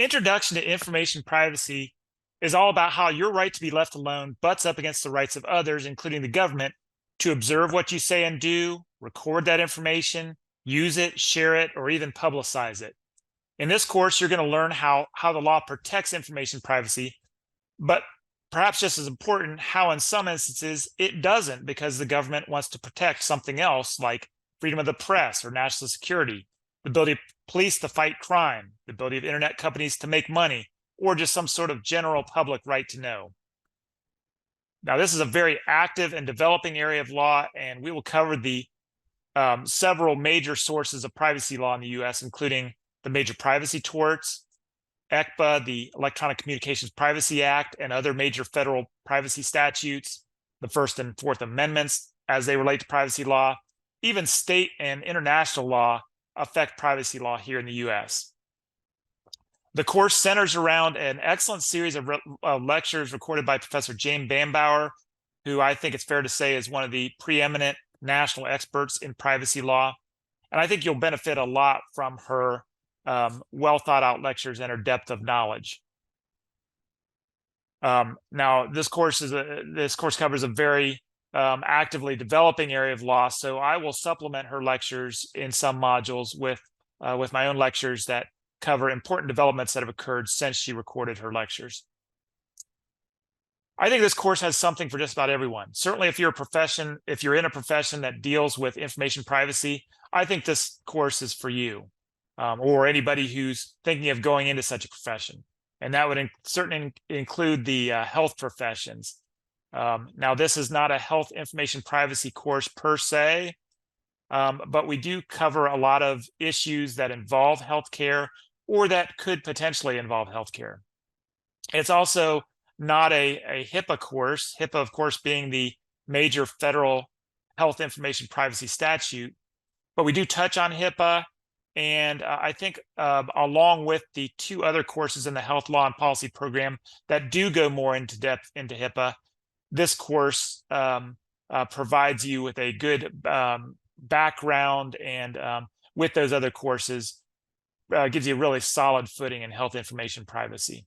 Introduction to Information Privacy is all about how your right to be left alone butts up against the rights of others, including the government, to observe what you say and do, record that information, use it, share it, or even publicize it. In this course, you're going to learn how the law protects information privacy, but perhaps just as important, how in some instances it doesn't because the government wants to protect something else like freedom of the press or national security, the ability of police to fight crime, the ability of internet companies to make money, or just some sort of general public right to know. Now, this is a very active and developing area of law, and we will cover the several major sources of privacy law in the US, including the major privacy torts, ECPA, the Electronic Communications Privacy Act, and other major federal privacy statutes, the First and Fourth Amendments as they relate to privacy law. Even state and international law affect privacy law here in the US. The course centers around an excellent series of lectures recorded by Professor Jane Bambauer, who I think it's fair to say is one of the preeminent national experts in privacy law. And I think you'll benefit a lot from her well thought out lectures and her depth of knowledge. Now, this course covers a very actively developing area of law, so I will supplement her lectures in some modules with my own lectures that cover important developments that have occurred since she recorded her lectures. I think this course has something for just about everyone. Certainly, if you're in a profession that deals with information privacy, I think this course is for you, or anybody who's thinking of going into such a profession. And that would certainly include the health professions. Now, this is not a health information privacy course per se, but we do cover a lot of issues that involve healthcare or that could potentially involve healthcare. It's also not a HIPAA course, HIPAA, of course, being the major federal health information privacy statute, but we do touch on HIPAA. And I think along with the two other courses in the health law and policy program that do go more into depth into HIPAA, this course provides you with a good background, and with those other courses gives you a really solid footing in health information privacy.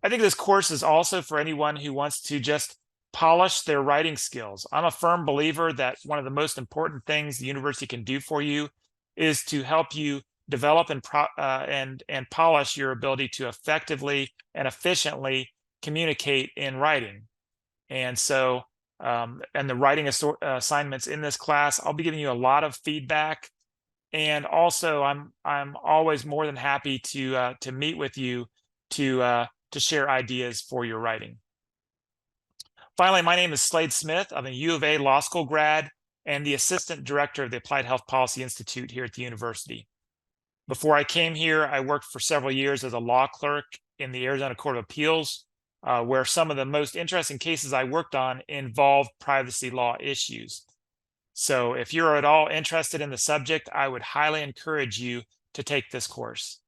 I think this course is also for anyone who wants to just polish their writing skills. I'm a firm believer that one of the most important things the university can do for you is to help you develop and polish your ability to effectively and efficiently communicate in writing. And so, and the writing assignments in this class, I'll be giving you a lot of feedback. And also, I'm always more than happy to meet with you to share ideas for your writing. Finally, my name is Slade Smith. I'm a U of A Law School grad and the Assistant Director of the Applied Health Policy Institute here at the university. Before I came here, I worked for several years as a law clerk in the Arizona Court of Appeals, where some of the most interesting cases I worked on involved privacy law issues. So if you're at all interested in the subject, I would highly encourage you to take this course.